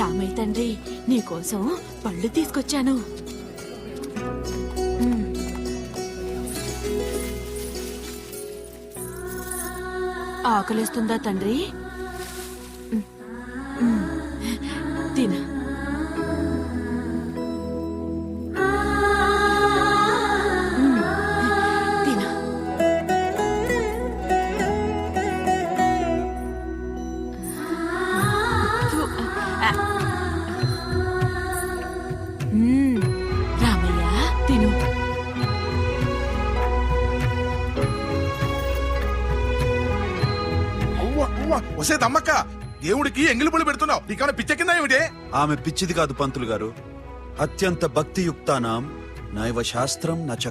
రామయ్య తండ్రి నీకోసం పళ్ళు తీసుకొచ్చాను. ఆకలిస్తుందా తండ్రి? తిన. రామయ్య తిను. వసే దమ్మక్క, దేవుడికి ఎంగిలి పులి పెడుతున్నావు, నీకేమైనా పిచ్చ కింద ఏమిటే? ఆమె పిచ్చిది కాదు పంతులు గారు. అత్యంత భక్తియుక్తానాం నైవ శాస్త్రం నచ.